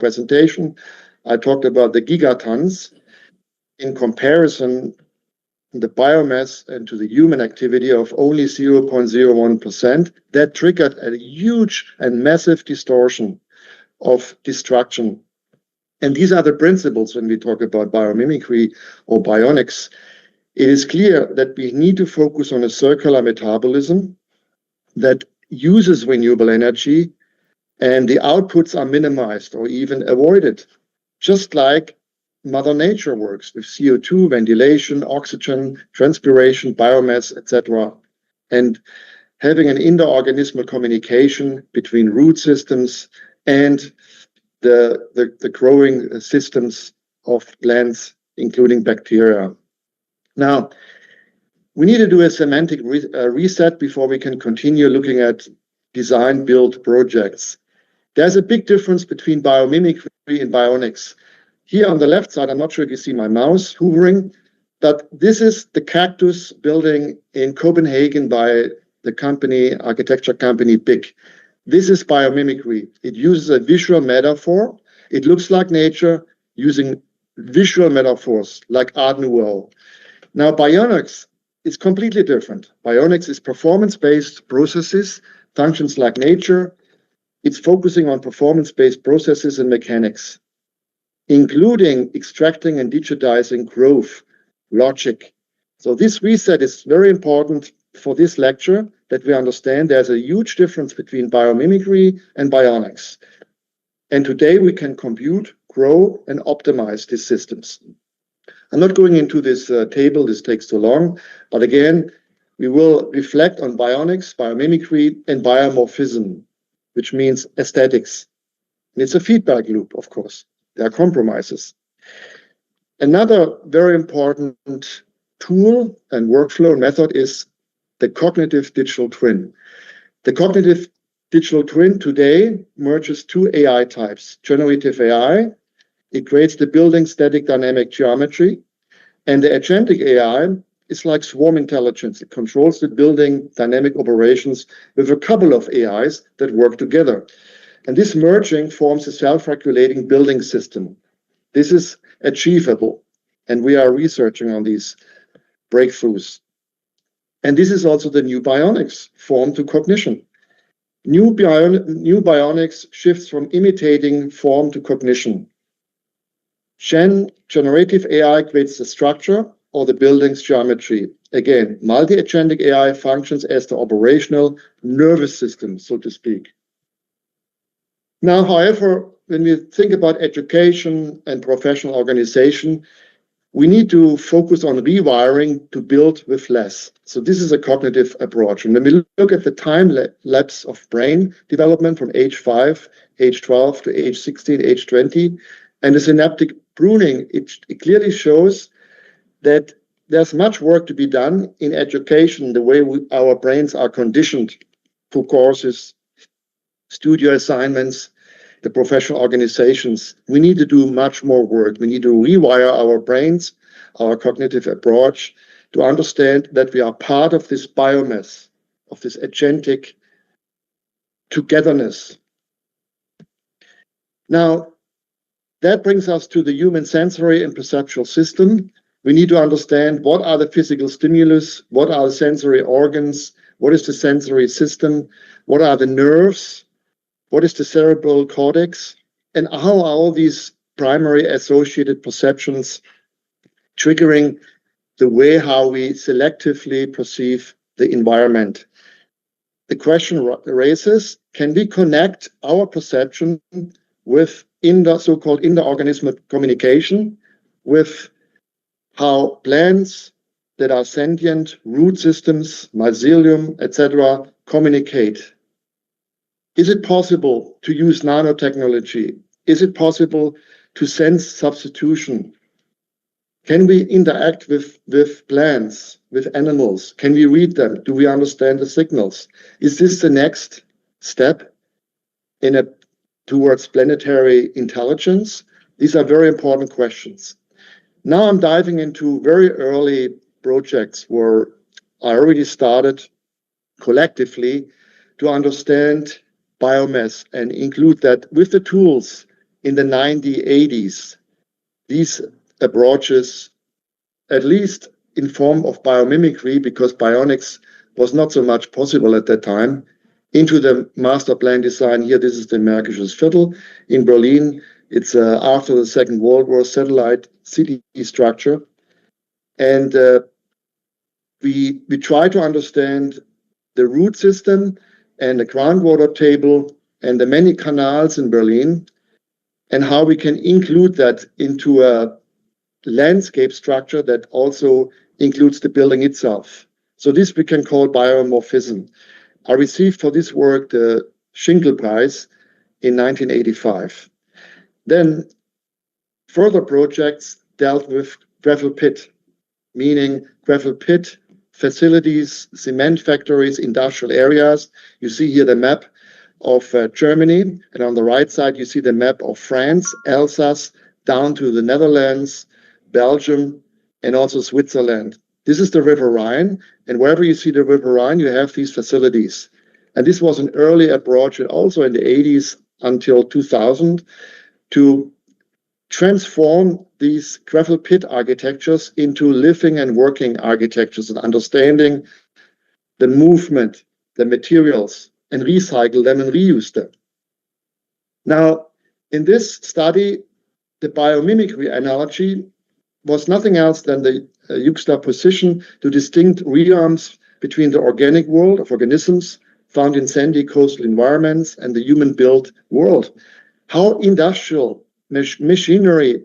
presentation, I talked about the gigatons. In comparison, the biomass and to the human activity of only 0.01%, that triggered a huge and massive distortion of destruction. And these are the principles when we talk about biomimicry or bionics. It is clear that we need to focus on a circular metabolism that uses renewable energy, and the outputs are minimized or even avoided, just like Mother Nature works with CO2, ventilation, oxygen, transpiration, biomass, etc. And having an interorganismal communication between root systems and the growing systems of plants, including bacteria. Now, we need to do a semantic reset before we can continue looking at design build projects. There's a big difference between biomimicry and bionics. Here on the left side, I'm not sure if you see my mouse hovering, but this is the cactus building in Copenhagen by the architecture company BIC. This is biomimicry. It uses a visual metaphor. It looks like nature using visual metaphors like Art Nouveau. Now, bionics is completely different. Bionics is performance-based processes, functions like nature. It's focusing on performance-based processes and mechanics, including extracting and digitizing growth, logic. So this reset is very important for this lecture, that we understand there's a huge difference between biomimicry and bionics. And today we can compute, grow, and optimize these systems. I'm not going into this table, this takes too long, but again, we will reflect on bionics, biomimicry, and biomorphism, which means aesthetics. And it's a feedback loop, of course. There are compromises. Another very important tool and workflow method is the cognitive digital twin. The cognitive digital twin today merges two AI types, generative AI. It creates the building static dynamic geometry, and the agentic AI is like swarm intelligence. It controls the building dynamic operations with a couple of AIs that work together. And this merging forms a self-regulating building system. This is achievable, and we are researching on these breakthroughs. And this is also the new bionics form to cognition. New bionics shifts from imitating form to cognition. Generative AI creates the structure or the building's geometry. Again, multi-agentic AI functions as the operational nervous system, so to speak. Now, however, when we think about education and professional organization, we need to focus on rewiring to build with less. So this is a cognitive approach. And when we look at the time lapse of brain development from age 5, age 12 to age 16, age 20, and the synaptic pruning, it clearly shows that there's much work to be done in education, the way our brains are conditioned through courses, studio assignments, the professional organizations. We need to do much more work. We need to rewire our brains, our cognitive approach, to understand that we are part of this biomass, of this agentic togetherness. Now, that brings us to the human sensory and perceptual system. We need to understand what are the physical stimulus, what are the sensory organs, what is the sensory system, what are the nerves, what is the cerebral cortex, and how are all these primary associated perceptions triggering the way how we selectively perceive the environment. The question raises, can we connect our perception with so-called interorganismal communication, with how plants that are sentient, root systems, mycelium, etc., communicate? Is it possible to use nanotechnology? Is it possible to sense substitution? Can we interact with plants, with animals? Can we read them? Do we understand the signals? Is this the next step towards planetary intelligence? These are very important questions. Now I'm diving into very early projects where I already started collectively to understand biomass and include that with the tools in the 1980s, these approaches, at least in form of biomimicry, because bionics was not so much possible at that time, into the master plan design. Here, this is the Märkisches Viertel in Berlin. It's after the Second World War satellite city structure. And we try to understand the root system and the groundwater table and the many canals in Berlin, and how we can include that into a landscape structure that also includes the building itself. So this we can call biomorphism. I received for this work the Schinkel Prize in 1985. Then further projects dealt with gravel pit, meaning gravel pit facilities, cement factories, industrial areas. You see here the map of Germany, and on the right side you see the map of France, Alsace, down to the Netherlands, Belgium, and also Switzerland. This is the River Rhine, and wherever you see the River Rhine, you have these facilities. And this was an early approach, also in the 80s until 2000, to transform these gravel pit architectures into living and working architectures and understanding the movement, the materials, and recycle them and reuse them. Now, in this study, the biomimicry analogy was nothing else than the juxtaposition to distinct realms between the organic world of organisms found in sandy coastal environments and the human-built world. How industrial machinery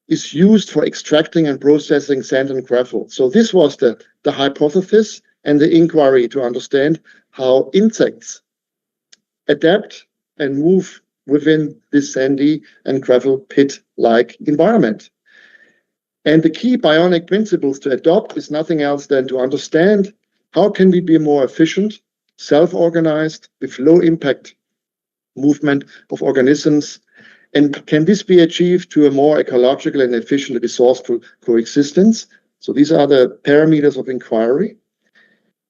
is used for extracting and processing sand and gravel. So this was the hypothesis and the inquiry to understand how insects adapt and move within this sandy and gravel pit-like environment. And the key bionic principles to adopt is nothing else than to understand how can we be more efficient, self-organized, with low impact movement of organisms, and can this be achieved to a more ecological and efficient resourceful coexistence? So these are the parameters of inquiry.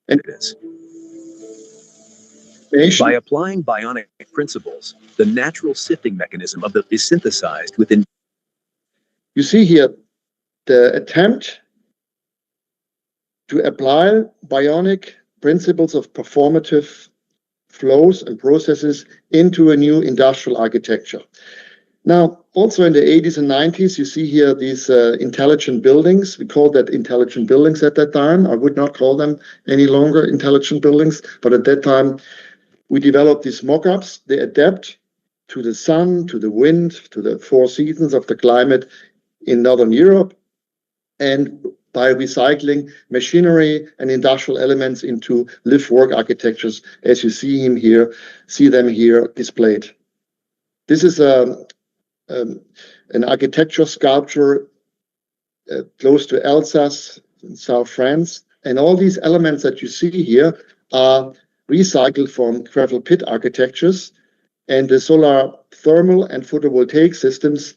And by applying bionic principles, the natural sifting mechanism of the is synthesized within. You see here the attempt to apply bionic principles of performative flows and processes into a new industrial architecture. Now, also in the 80s and 90s, you see here these intelligent buildings. We called that intelligent buildings at that time. I would not call them any longer intelligent buildings, but at that time, we developed these mock-ups. They adapt to the sun, to the wind, to the four seasons of the climate in Northern Europe, and by recycling machinery and industrial elements into live-work architectures, as you see them here displayed. This is an architecture sculpture close to Alsace in South France, and all these elements that you see here are recycled from gravel pit architectures, and the solar thermal and photovoltaic systems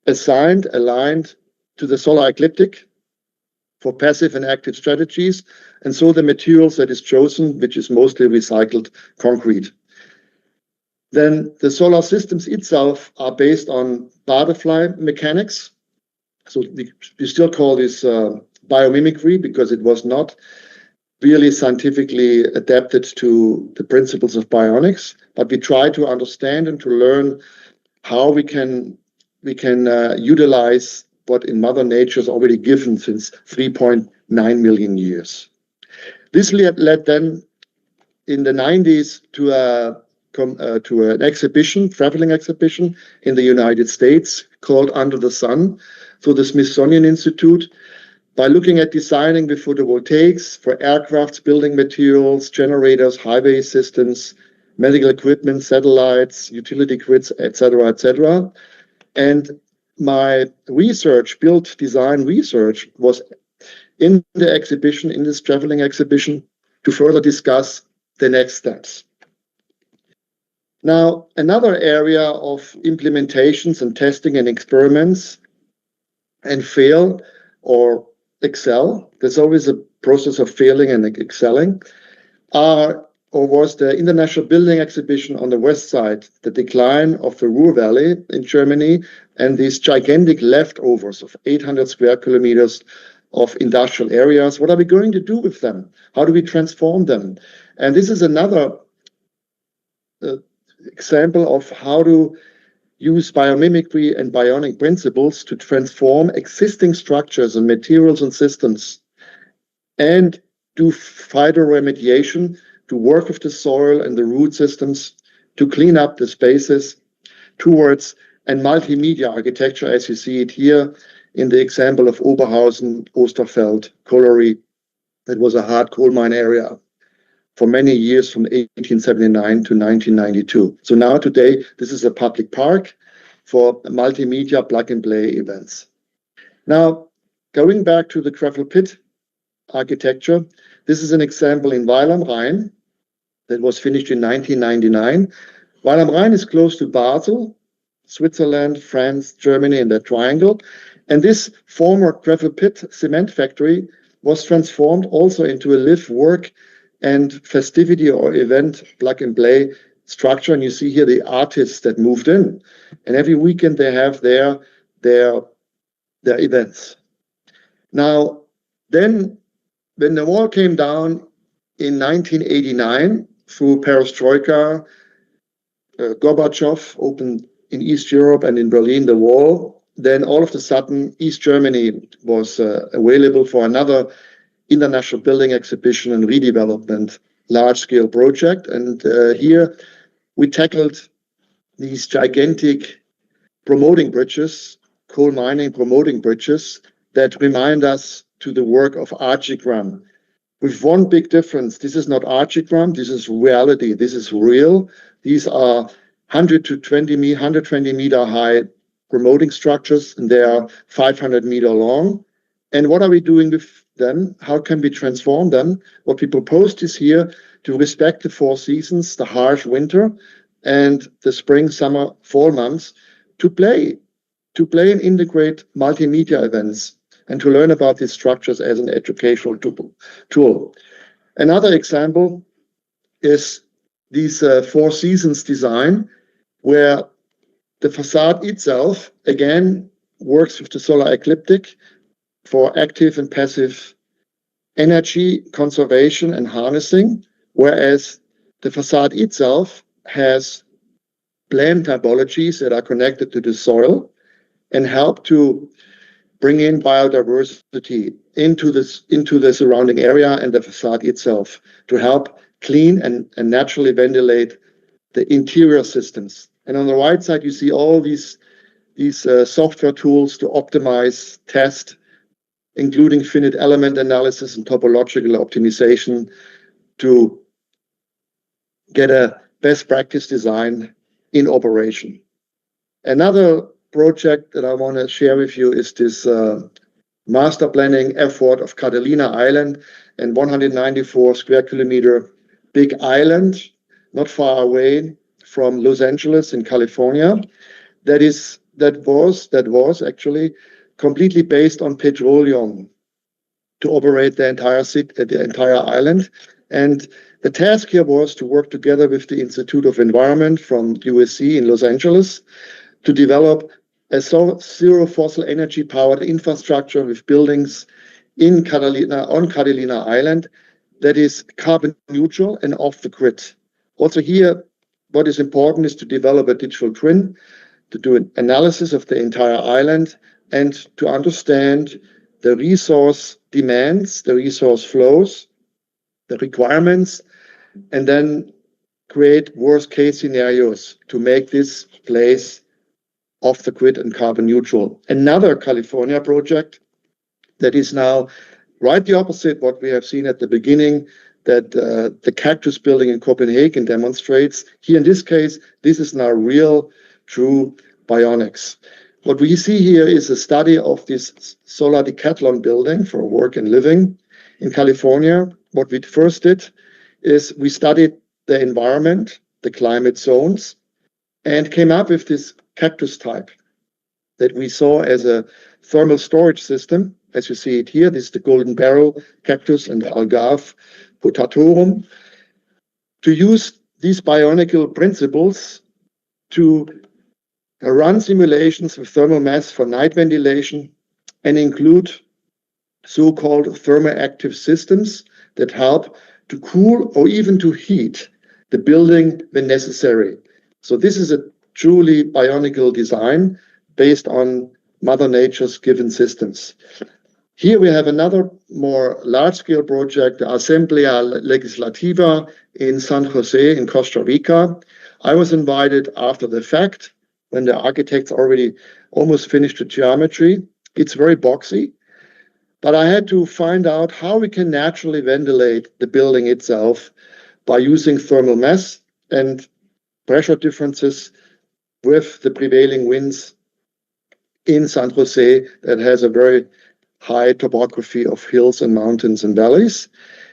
aligned to the solar ecliptic for passive and active strategies, and so the materials that is chosen, which is mostly recycled concrete. Then the solar systems itself are based on butterfly mechanics. So we still call this biomimicry because it was not really scientifically adapted to the principles of bionics, but we try to understand and to learn how we can utilize what in Mother Nature is already given since 3.9 million years. This led then in the 90s to an exhibition, traveling exhibition in the United States called Under the Sun through the Smithsonian Institute, by looking at designing with photovoltaics for aircrafts, building materials, generators, highway systems, medical equipment, satellites, utility grids, etc., etc. And my research, build design research, was in the exhibition, in this traveling exhibition, to further discuss the next steps. Now, another area of implementations and testing and experiments and fail or excel, there's always a process of failing and excelling, are or was the International Building Exhibition on the west side, the decline of the Ruhr Valley in Germany, and these gigantic leftovers of 800 square kilometers of industrial areas. What are we going to do with them? How do we transform them? And this is another example of how to use biomimicry and bionic principles to transform existing structures and materials and systems, and do phytoremediation, to work with the soil and the root systems, to clean up the spaces towards a multimedia architecture, as you see it here in the example of Oberhausen, Osterfeld, Colliery. That was a hard coal mine area for many years from 1879 to 1992. So now today, this is a public park for multimedia plug-and-play events. Now, going back to the gravel pit architecture, this is an example in Weil am Rhein that was finished in 1999. Weil am Rhein is close to Basel, Switzerland, France, Germany, in that triangle. And this former gravel pit cement factory was transformed also into a live, work, and festivity or event plug-and-play structure. And you see here the artists that moved in. And every weekend they have their events. Now, then, when the wall came down in 1989 through perestroika, Gorbachev opened in East Europe and in Berlin the wall, then all of a sudden East Germany was available for another international building exhibition and redevelopment large-scale project. And here we tackled these gigantic promoting bridges, coal mining promoting bridges, that remind us to the work of Archigram. With one big difference: this is not Archigram, this is reality, this is real. These are 120 meter high promoting structures, and they are 500 meter long. And what are we doing with them? How can we transform them? What we proposed is here to respect the four seasons, the harsh winter and the spring, summer, fall months, to play and integrate multimedia events and to learn about these structures as an educational tool. Another example is these four seasons design, where the facade itself, again, works with the solar ecliptic for active and passive energy conservation and harnessing, whereas the facade itself has plant typologies that are connected to the soil and help to bring in biodiversity into the surrounding area and the facade itself, to help clean and naturally ventilate the interior systems. And on the right side, you see all these software tools to optimize, test, including finite element analysis and topological optimization, to get a best practice design in operation. Another project that I want to share with you is this master planning effort of Catalina Island, and 194 square kilometer big island, not far away from Los Angeles in California. That was actually completely based on petroleum to operate the entire city, the entire island. And the task here was to work together with the Institute of Environment from USC in Los Angeles to develop a zero fossil energy powered infrastructure with buildings on Catalina Island that is carbon neutral and off the grid. Also here, what is important is to develop a digital twin, to do an analysis of the entire island, and to understand the resource demands, the resource flows, the requirements, and then create worst case scenarios to make this place off the grid and carbon neutral. Another California project that is now right the opposite what we have seen at the beginning, that the cactus building in Copenhagen demonstrates. Here in this case, this is now real, true bionics. What we see here is a study of this solar decathlon building for work and living in California. What we first did is we studied the environment, the climate zones, and came up with this cactus type that we saw as a thermal storage system. As you see it here, this is the golden barrel cactus and the Algarve potatorum. to use these bionicle principles to run simulations with thermal mass for night ventilation and include so-called thermoactive systems that help to cool or even to heat the building when necessary. So this is a truly bionicle design based on Mother Nature's given systems. Here we have another more large-scale project, the Asamblea Legislativa in San Jose in Costa Rica. I was invited after the fact when the architects already almost finished the geometry. It's very boxy, but I had to find out how we can naturally ventilate the building itself by using thermal mass and pressure differences with the prevailing winds in San Jose that has a very high topography of hills and mountains and valleys.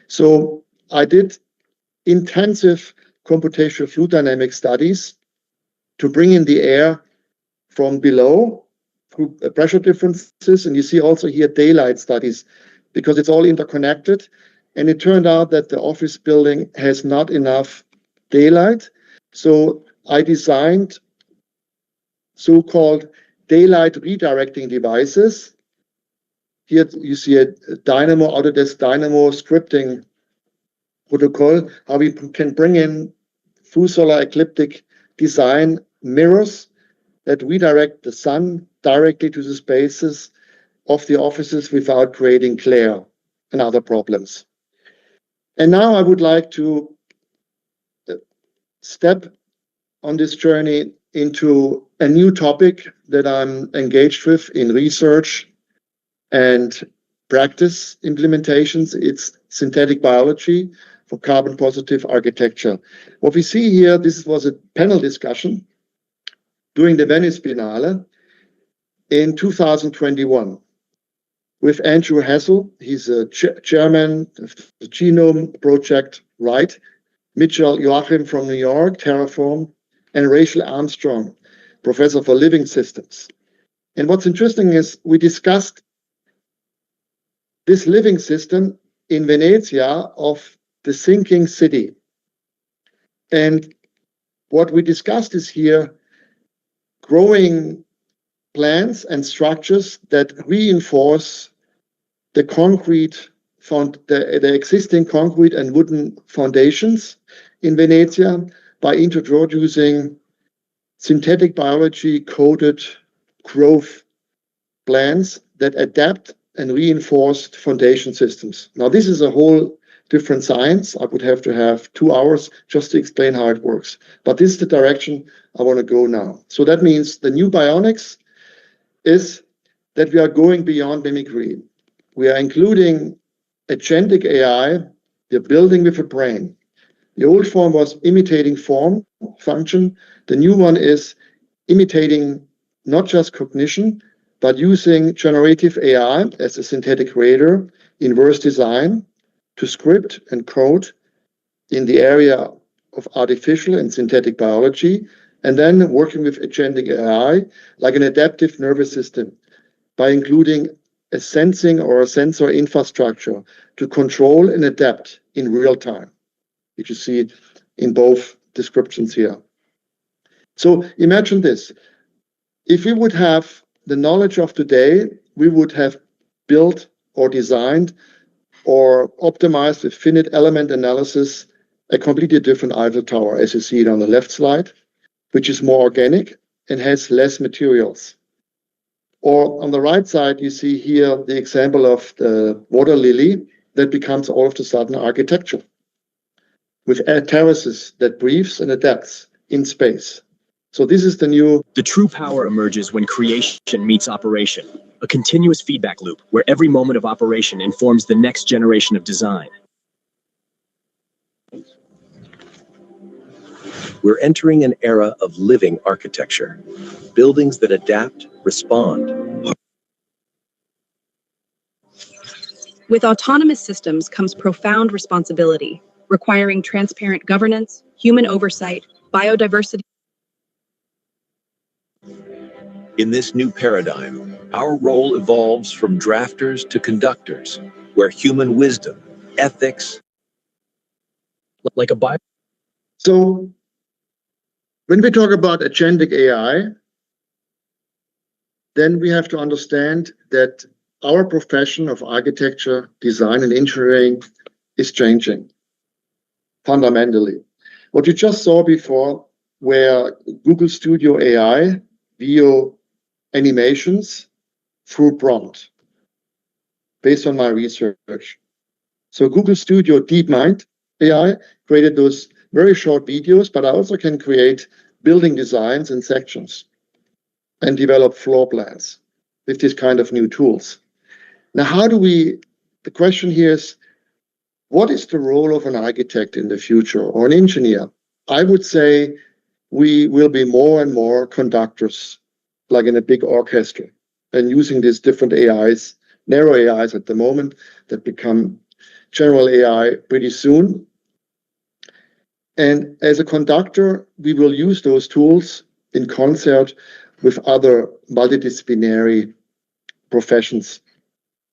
So I did intensive computational fluid dynamic studies to bring in the air from below through pressure differences. And you see also here daylight studies because it's all interconnected. And it turned out that the office building has not enough daylight. So I designed so-called daylight redirecting devices. Here you see a dynamo, Autodesk Dynamo scripting protocol, how we can bring in full solar ecliptic design mirrors that redirect the sun directly to the spaces of the offices without creating glare and other problems. And now I would like to step on this journey into a new topic that I'm engaged with in research and practice implementations. It's synthetic biology for carbon positive architecture. What we see here, this was a panel discussion during the Venice Biennale in 2021 with Andrew Hassel. He's a chairman of the Genome Project, right? Mitchell Joachim from New York, Terraform, and Rachel Armstrong, professor for living systems. And what's interesting is we discussed this living system in Venezia of the sinking city. And what we discussed is here growing plants and structures that reinforce the concrete, the existing concrete and wooden foundations in Venezia by introducing synthetic biology coded growth plans that adapt and reinforced foundation systems. Now, this is a whole different science. I would have to have 2 hours just to explain how it works. But this is the direction I want to go now. So that means the new bionics is that we are going beyond mimicry. We are including agentic AI, we're building with a brain. The old form was imitating form, function. The new one is imitating not just cognition, but using generative AI as a synthetic creator, inverse design to script and code in the area of artificial and synthetic biology, and then working with agentic AI like an adaptive nervous system by including a sensing or a sensor infrastructure to control and adapt in real time, which you see in both descriptions here. So imagine this. If we would have the knowledge of today, we would have built or designed or optimized with finite element analysis a completely different Eiffel Tower, as you see it on the left slide, which is more organic and has less materials. Or on the right side, you see here the example of the water lily that becomes all of a sudden architecture with terraces that breathes and adapts in space. So this is the new... The true power emerges when creation meets operation, a continuous feedback loop where every moment of operation informs the next generation of design. We're entering an era of living architecture, buildings that adapt, respond. With autonomous systems comes profound responsibility, requiring transparent governance, human oversight, biodiversity. In this new paradigm, our role evolves from drafters to conductors, where human wisdom, ethics, like a bio So when we talk about agentic AI, then we have to understand that our profession of architecture, design, and engineering is changing fundamentally. What you just saw before were Google Studio AI video animations through prompt based on my research. So Google Studio DeepMind AI created those very short videos, but I also can create building designs and sections and develop floor plans with this kind of new tools. Now, the question here is, what is the role of an architect in the future or an engineer? I would say we will be more and more conductors, like in a big orchestra, and using these different AIs, narrow AIs at the moment, that become general AI pretty soon. And as a conductor, we will use those tools in concert with other multidisciplinary professions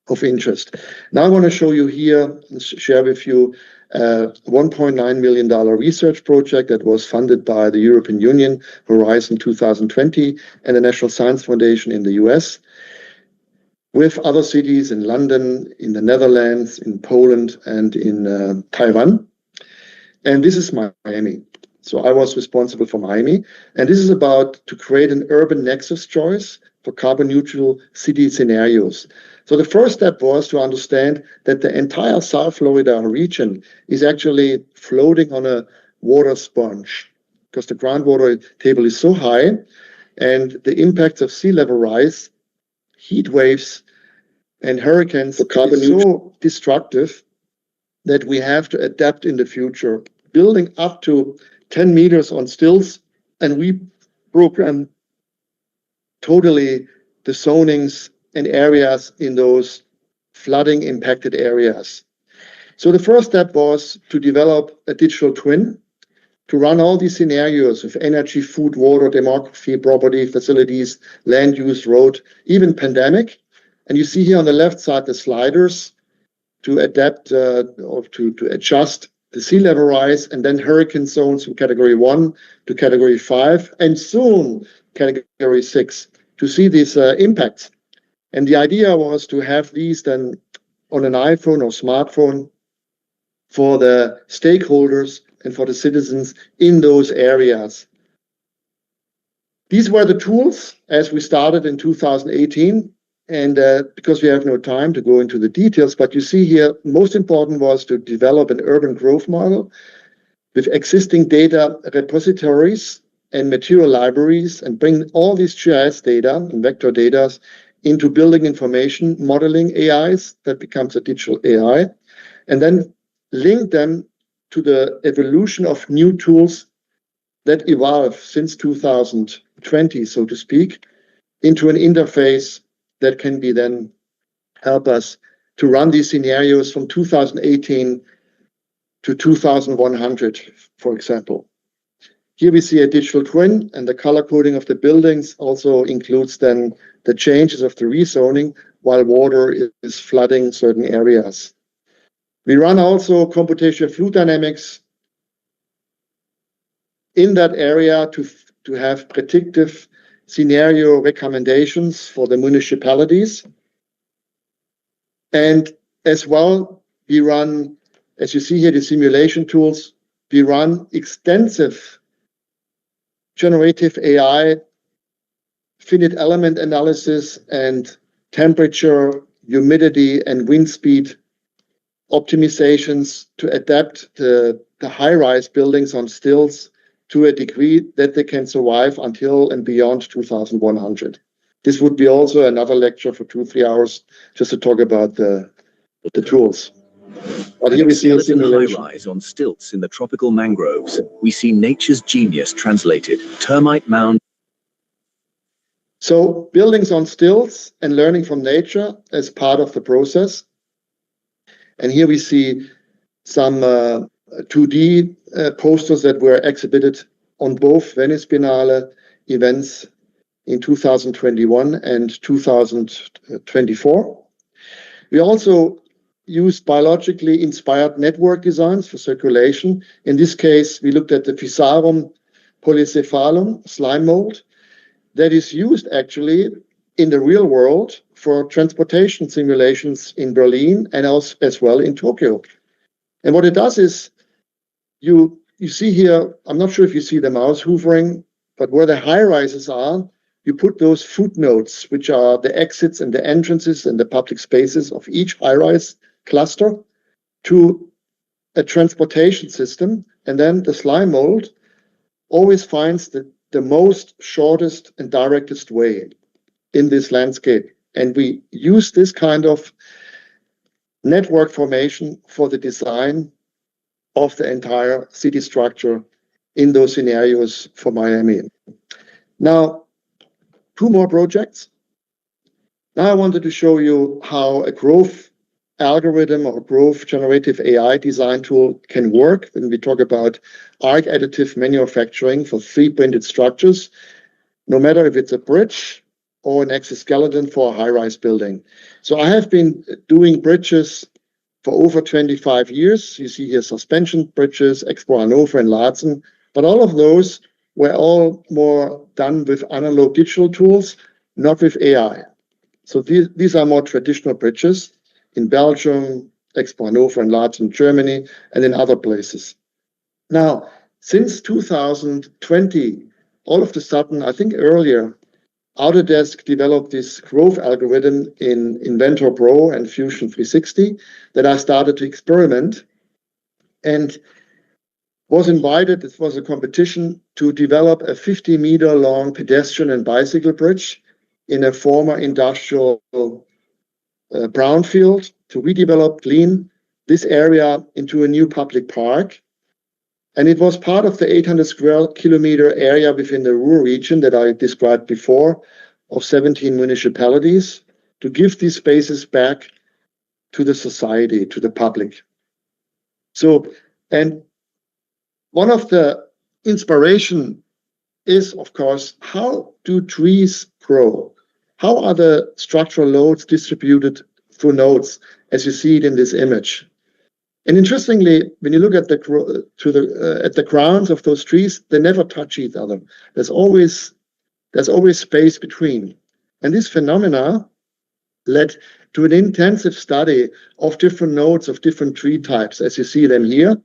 of interest. Now I want to show you here and share with you a $1.9 million research project that was funded by the European Union, Horizon 2020, and the National Science Foundation in the US, with other cities in London, in the Netherlands, in Poland, and in Taiwan. And this is Miami. So I was responsible for Miami. And this is about to create an urban nexus choice for carbon neutral city scenarios. So the first step was to understand that the entire South Florida region is actually floating on a water sponge because the groundwater table is so high, and the impacts of sea level rise, heat waves, and hurricanes are so destructive that we have to adapt in the future, building up to 10 meters on stilts, and we program totally the zonings and areas in those flooding impacted areas. So the first step was to develop a digital twin to run all these scenarios of energy, food, water, demography, property, facilities, land use, road, even pandemic. And you see here on the left side the sliders to adapt or to adjust the sea level rise, and then hurricane zones from category 1 to category 5, and soon category 6 to see these impacts. And the idea was to have these then on an iPhone or smartphone for the stakeholders and for the citizens in those areas. These were the tools as we started in 2018. And because we have no time to go into the details, but you see here, most important was to develop an urban growth model with existing data repositories and material libraries, and bring all these GIS data and vector data into building information modeling AIs that becomes a digital AI, and then link them to the evolution of new tools that evolve since 2020, so to speak, into an interface that can be then help us to run these scenarios from 2018 to 2100, for example. Here we see a digital twin, and the color coding of the buildings also includes then the changes of the rezoning while water is flooding certain areas. We run also computational fluid dynamics in that area to have predictive scenario recommendations for the municipalities. And as well, we run, as you see here, the simulation tools, we run extensive generative AI, finite element analysis, and temperature, humidity, and wind speed optimizations to adapt the high-rise buildings on stilts to a degree that they can survive until and beyond 2100. This would be also another lecture for 2-3 hours just to talk about the tools. But here we see a simulation. High-rise on stilts in the tropical mangroves. We see nature's genius translated. Termite mound. So buildings on stilts and learning from nature as part of the process. And here we see some 2D posters that were exhibited on both Venice Biennale events in 2021 and 2024. We also used biologically inspired network designs for circulation. In this case, we looked at the Physarum polycephalum slime mold that is used actually in the real world for transportation simulations in Berlin and as well in Tokyo. And what it does is you see here, I'm not sure if you see the mouse hoovering, but where the high rises are, you put those footnotes, which are the exits and the entrances and the public spaces of each high rise cluster, to a transportation system. And then the slime mold always finds the most shortest and directest way in this landscape. And we use this kind of network formation for the design of the entire city structure in those scenarios for Miami. Now, 2 more projects. Now I wanted to show you how a growth algorithm or growth generative AI design tool can work when we talk about arc additive manufacturing for 3D printed structures, no matter if it's a bridge or an exoskeleton for a high-rise building. So I have been doing bridges for over 25 years. You see here suspension bridges, Expo Hannover and Laatzen, but all of those were all more done with analog digital tools, not with AI. So these are more traditional bridges in Belgium, Expo Hannover and Laatzen, Germany, and in other places. Now, since 2020, all of a sudden, I think earlier, Autodesk developed this growth algorithm in Inventor Pro and Fusion 360 that I started to experiment and was invited. It was a competition to develop a 50-meter long pedestrian and bicycle bridge in a former industrial brownfield to redevelop, clean this area into a new public park. And it was part of the 800 square kilometer area within the Ruhr region that I described before of 17 municipalities to give these spaces back to the society, to the public. So, and one of the inspiration is, of course, how do trees grow? How are the structural loads distributed through nodes, as you see it in this image? And interestingly, when you look at the crowns of those trees, they never touch each other. There's always space between. And this phenomena led to an intensive study of different nodes of different tree types, as you see them here.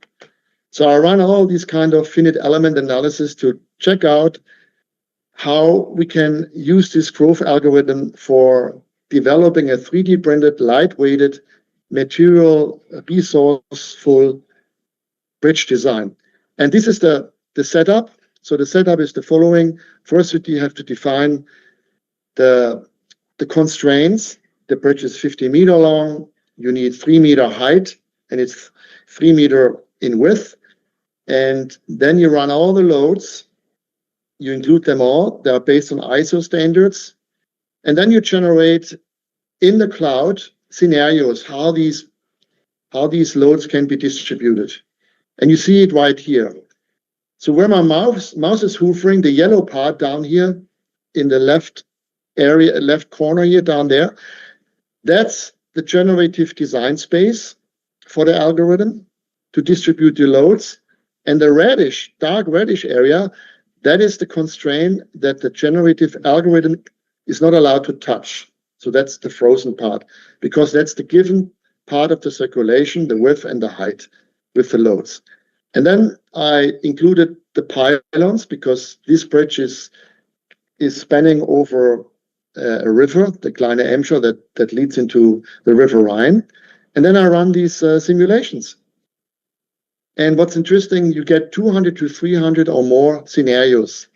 So I run all these kind of finite element analysis to check out how we can use this growth algorithm for developing a 3D printed, lightweighted, material resourceful bridge design. And this is the setup. So the setup is the following. First, you have to define the constraints. The bridge is 50-meter long. You need 3-meter height, and it's 3-meter in width. And then you run all the loads. You include them all. They are based on ISO standards. And then you generate in the cloud scenarios how these loads can be distributed. And you see it right here. So where my mouse is hoovering, the yellow part down here in the left corner here down there, that's the generative design space for the algorithm to distribute the loads. And the dark reddish area, that is the constraint that the generative algorithm is not allowed to touch. So that's the frozen part, because that's the given part of the circulation, the width and the height with the loads. And then I included the pylons because this bridge is spanning over a river, the Kleine Emscher, that leads into the River Rhine. And then I run these simulations. And what's interesting, you get 200 to 300 or more scenarios.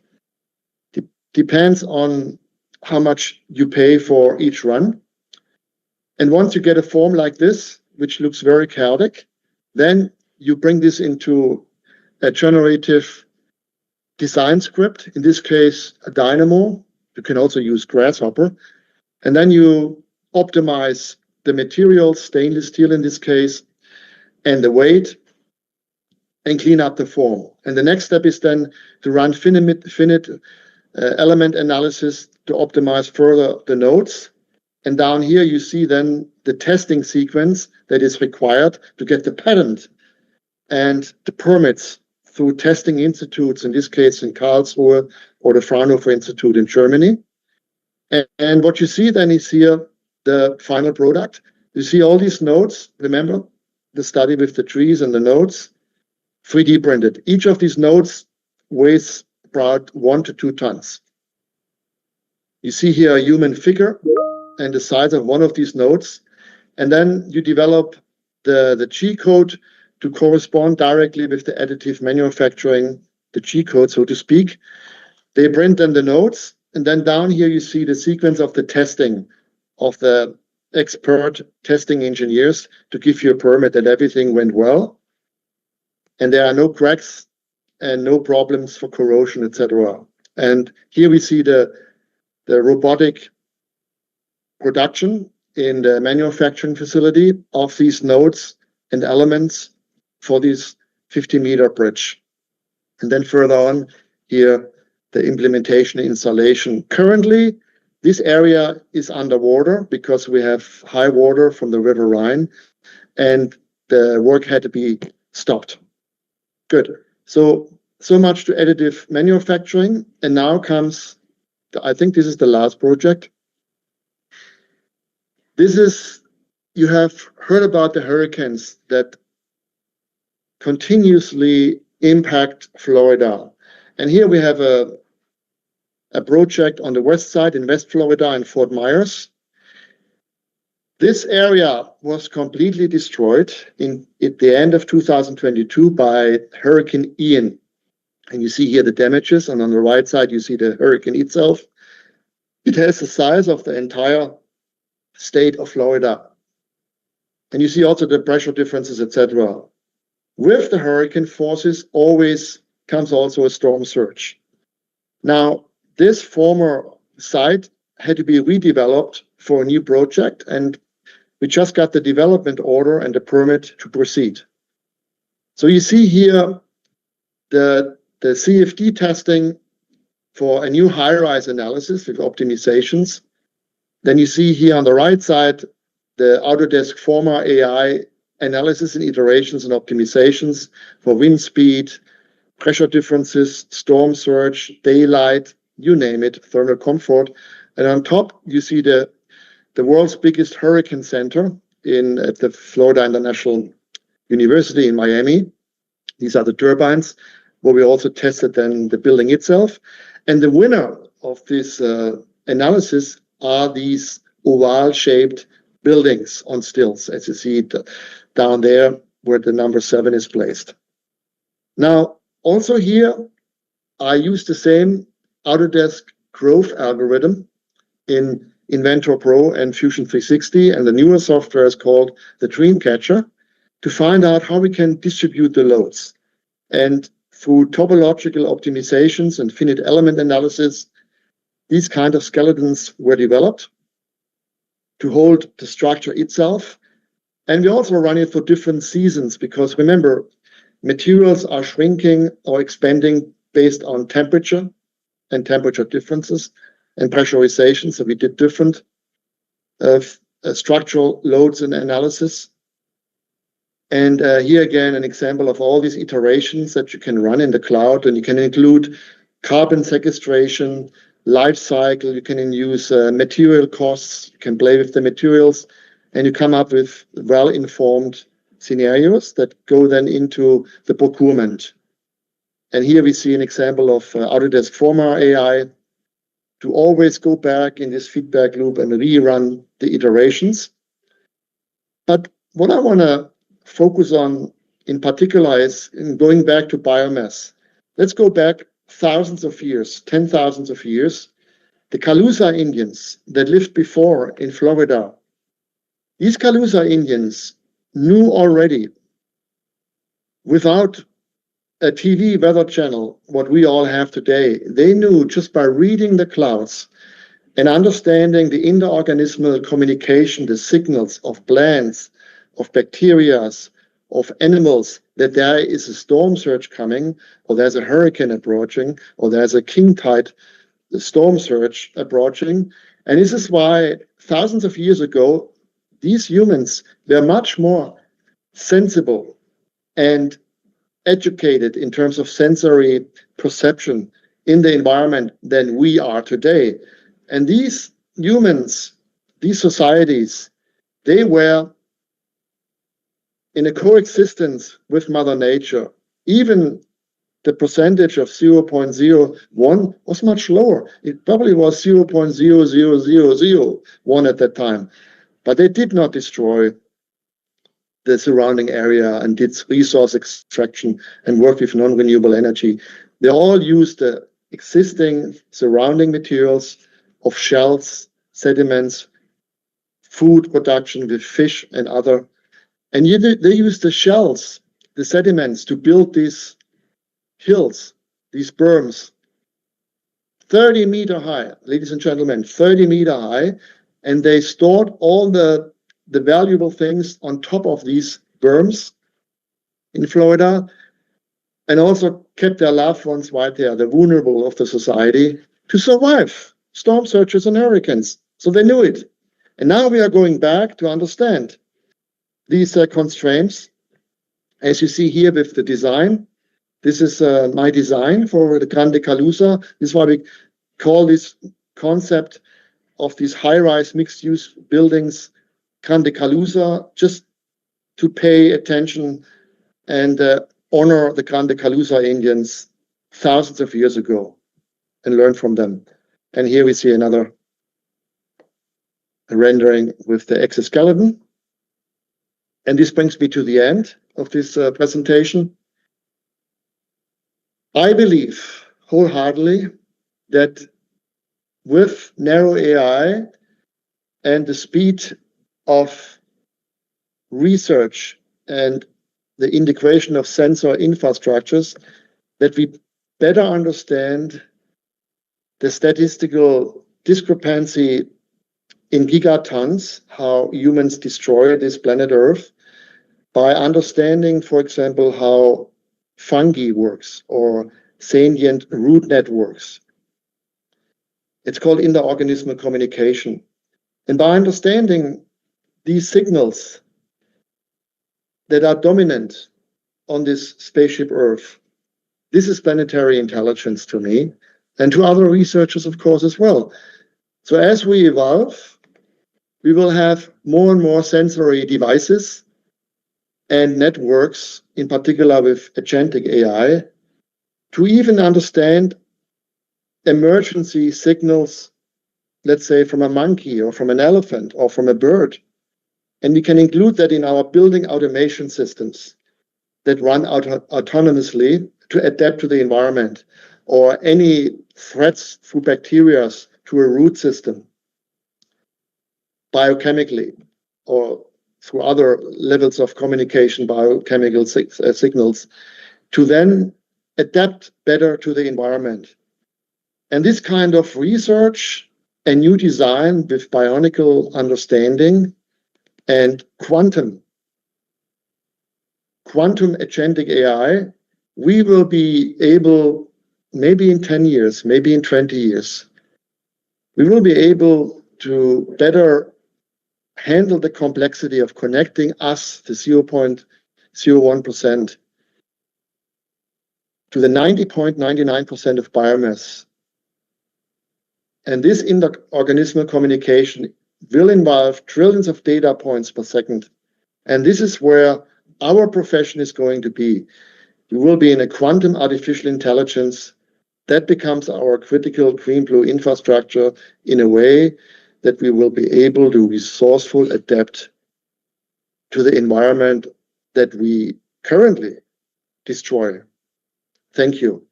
Depends on how much you pay for each run. And once you get a form like this, which looks very chaotic, then you bring this into a generative design script, in this case, a Dynamo. You can also use Grasshopper. And then you optimize the materials, stainless steel in this case, and the weight, and clean up the form. And the next step is then to run finite element analysis to optimize further the nodes And down here, you see then the testing sequence that is required to get the patent and the permits through testing institutes, in this case in Karlsruhe or the Fraunhofer Institute in Germany. And what you see then is here the final product. You see all these nodes, remember the study with the trees and the nodes, 3D printed. Each of these nodes weighs about 1 to 2 tons. You see here a human figure and the size of one of these nodes. And then you develop the G code to correspond directly with the additive manufacturing, the G code, so to speak. They print then the nodes. And then down here, you see the sequence of the testing of the expert testing engineers to give you a permit that everything went well. And there are no cracks and no problems for corrosion, etc. And here we see the robotic production in the manufacturing facility of these nodes and elements for this 50-meter bridge. And then further on here, the implementation installation. Currently, this area is underwater because we have high water from the River Rhine, and the work had to be stopped. Good. So much to additive manufacturing. And now comes, I think this is the last project. You have heard about the hurricanes that continuously impact Florida. And here we have a project on the west side in West Florida in Fort Myers. This area was completely destroyed at the end of 2022 by Hurricane Ian. And you see here the damages, and on the right side, you see the hurricane itself. It has the size of the entire state of Florida. And you see also the pressure differences, etc. With the hurricane forces always comes also a storm surge. Now, this former site had to be redeveloped for a new project, and we just got the development order and the permit to proceed. So you see here the CFD testing for a new high-rise analysis with optimizations. Then you see here on the right side the Autodesk Forma AI analysis and iterations and optimizations for wind speed, pressure differences, storm surge, daylight, you name it, thermal comfort. And on top, you see the world's biggest hurricane center at the Florida International University in Miami. These are the turbines, where we also tested then the building itself. And the winner of this analysis are these oval-shaped buildings on stilts, as you see it down there where the number 7 is placed. Now, also here, I use the same Autodesk growth algorithm in Inventor Pro and Fusion 360, and the newer software is called the Dreamcatcher, to find out how we can distribute the loads. And through topological optimizations and finite element analysis, these kind of skeletons were developed to hold the structure itself. And we also run it for different seasons, because remember, materials are shrinking or expanding based on temperature and temperature differences and pressurization. So we did different structural loads and analysis. And here again, an example of all these iterations that you can run in the cloud, and you can include carbon sequestration, life cycle, you can use material costs, you can play with the materials, and you come up with well-informed scenarios that go then into the procurement. And here we see an example of Autodesk Forma AI to always go back in this feedback loop and rerun the iterations. But what I want to focus on in particular is in going back to biomass. Let's go back thousands of years, 10,000s of years. The Calusa Indians that lived before in Florida, these Calusa Indians knew already, without a TV weather channel, what we all have today. They knew just by reading the clouds and understanding the interorganismal communication, the signals of plants, of bacteria, of animals, that there is a storm surge coming, or there's a hurricane approaching, or there's a king tide storm surge approaching. And this is why thousands of years ago, these humans were much more sensible and educated in terms of sensory perception in the environment than we are today. And these humans, these societies, they were in a coexistence with Mother Nature. Even the percentage of 0.01 was much lower. It probably was 0.00001 at that time. But they did not destroy the surrounding area and did resource extraction and work with non-renewable energy. They all used the existing surrounding materials of shells, sediments, food production with fish and other. And they used the shells, the sediments, to build these hills, these berms, 30-meter high, ladies and gentlemen, 30-meter high, and they stored all the valuable things on top of these berms in Florida, and also kept their loved ones right there, the vulnerable of the society, to survive storm surges and hurricanes. So they knew it. And now we are going back to understand these constraints. As you see here with the design, this is my design for the Grande Calusa. This is why we call this concept of these high-rise mixed-use buildings Grande Calusa, just to pay attention and honor the Grande Calusa Indians thousands of years ago and learn from them. And here we see another rendering with the exoskeleton. And this brings me to the end of this presentation. I believe wholeheartedly that with narrow AI and the speed of research and the integration of sensor infrastructures, that we better understand the statistical discrepancy in gigatons, how humans destroy this planet Earth, by understanding, for example, how fungi works or sentient root networks. It's called interorganismal communication. And by understanding these signals that are dominant on this spaceship Earth, this is planetary intelligence to me, and to other researchers, of course, as well. So as we evolve, we will have more and more sensory devices and networks, in particular with agentic AI, to even understand emergency signals, let's say from a monkey or from an elephant or from a bird. And we can include that in our building automation systems that run autonomously to adapt to the environment, or any threats through bacteria to a root system, biochemically, or through other levels of communication, biochemical signals, to then adapt better to the environment. And this kind of research and new design with bionicle understanding and quantum agentic AI, we will be able, maybe in 10 years, maybe in 20 years, we will be able to better handle the complexity of connecting us, the 0.01%, to the 90.99% of biomass. And this interorganismal communication will involve trillions of data points per second. And this is where our profession is going to be. We will be in a quantum artificial intelligence that becomes our critical green-blue infrastructure in a way that we will be able to resourceful adapt to the environment that we currently destroy. Thank you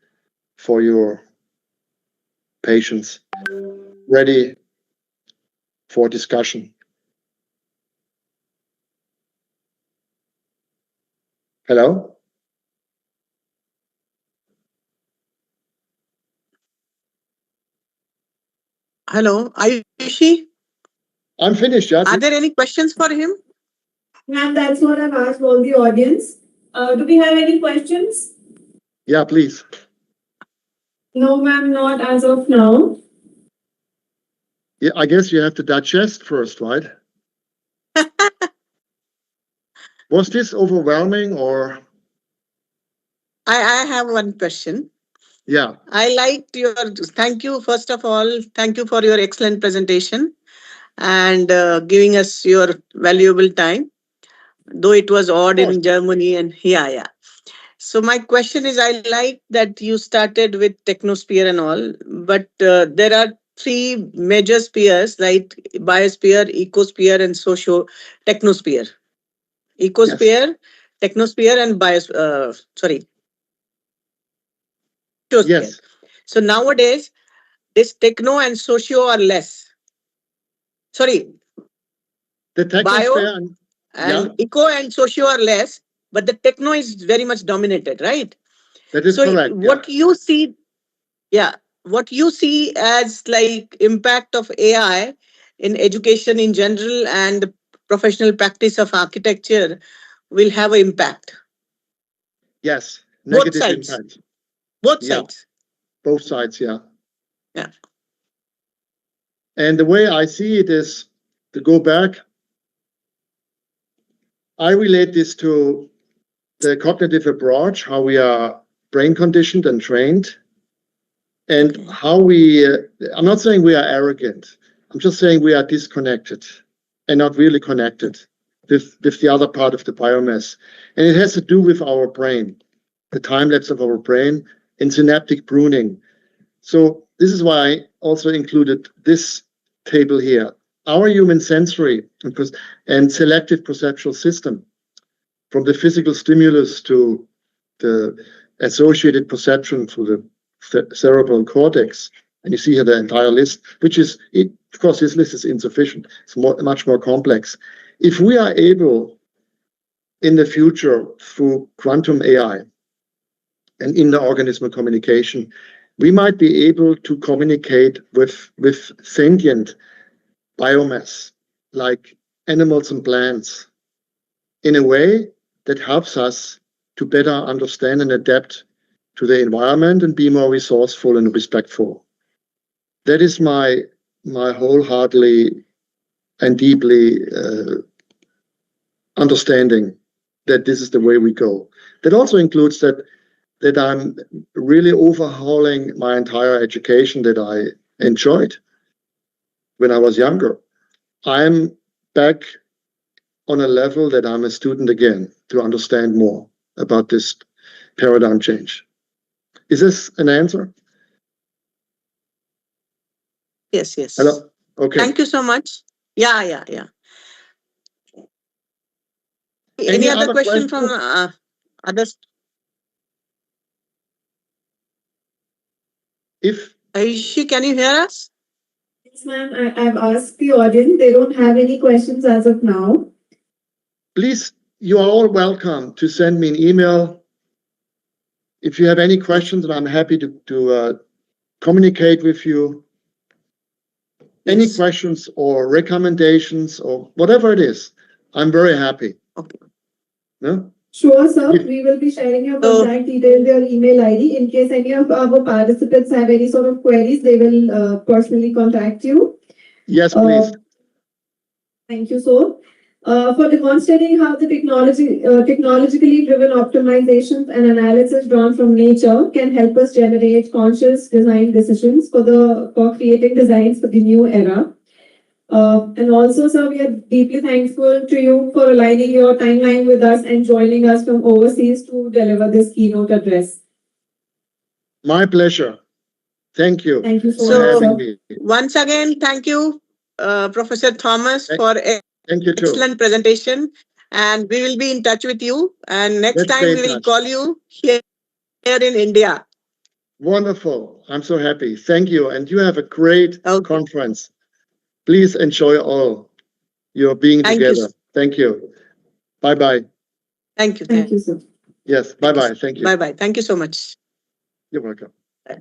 for your patience. Ready for discussion. Hello? Hello, Ayushi? I'm finished, yeah. Are there any questions for him? Ma'am, that's what I've asked all the audience. Do we have any questions? Yeah, please. No, ma'am, not as of now. Yeah, I guess you have to digest first, right? Was this overwhelming or? I have one question. Yeah. I liked your, thank you, first of all, thank you for your excellent presentation and giving us your valuable time, though it was odd in Germany and yeah. So my question is, I like that you started with technosphere and all, but there are three major spheres, like biosphere, ecosphere, and socio-technosphere. Ecosphere, technosphere, and sociosphere. Yes. So nowadays, this techno and socio are less. Sorry, The bio technosphere and and eco and socio are less, but the techno is very much dominated, right? that is So correct. what you see, what you see as like impact of AI in education in general and professional practice of architecture will have an impact. Yes. Both Negative sides. impact. Both Yeah. sides. Both sides, yeah. Yeah. And the way I see it is to go back. I relate this to the cognitive approach, how we are brain conditioned and trained, and how we, I'm not saying we are arrogant. I'm just saying we are disconnected and not really connected with the other part of the biomass. And it has to do with our brain, the time lapse of our brain and synaptic pruning. So this is why I also included this table here. Our human sensory and selective perceptual system, from the physical stimulus to the associated perception through the cerebral cortex. And you see here the entire list, which is, of course, this list is insufficient. It's much more complex. If we are able, in the future, through quantum AI and inter-organismal communication, we might be able to communicate with sentient biomass, like animals and plants, in a way that helps us to better understand and adapt to the environment and be more resourceful and respectful. That is my wholeheartedly and deeply understanding that this is the way we go. That also includes that I'm really overhauling my entire education that I enjoyed when I was younger. I'm back on a level that I'm a student again to understand more about this paradigm change. Is this an answer? Yes. Hello? Okay. Thank you so much. Yeah. Any other question from others? Aishi, can you hear us? Yes, ma'am. I've asked the audience. They don't have any questions as of now. Please, you are all welcome to send me an email. If you have any questions, I'm happy to communicate with you. Any questions or recommendations or whatever it is, I'm very happy. Okay. No? Sure, sir. We will be sharing your contact details, your email ID. In case any of our participants have any sort of queries, they will personally contact you. Yes, please. Thank you, sir. For demonstrating how the technologically driven optimizations and analysis drawn from nature can help us generate conscious design decisions for creating designs for the new era. And also, sir, we are deeply thankful to you for aligning your timeline with us and joining us from overseas to deliver this keynote address. My pleasure. Thank you. Thank you So much, sir. Once again, thank you, Professor Thomas, for thank you too. Excellent presentation. And we will be in touch with you. And next time we will call you here in India. Wonderful. I'm so happy. Thank you. And you have a great conference. Please enjoy all your being together. Thank you. Bye-bye. Thank you. Thank you, sir. Yes. Bye-bye. Thank you. Bye-bye. Thank you so much. You're welcome. Bye.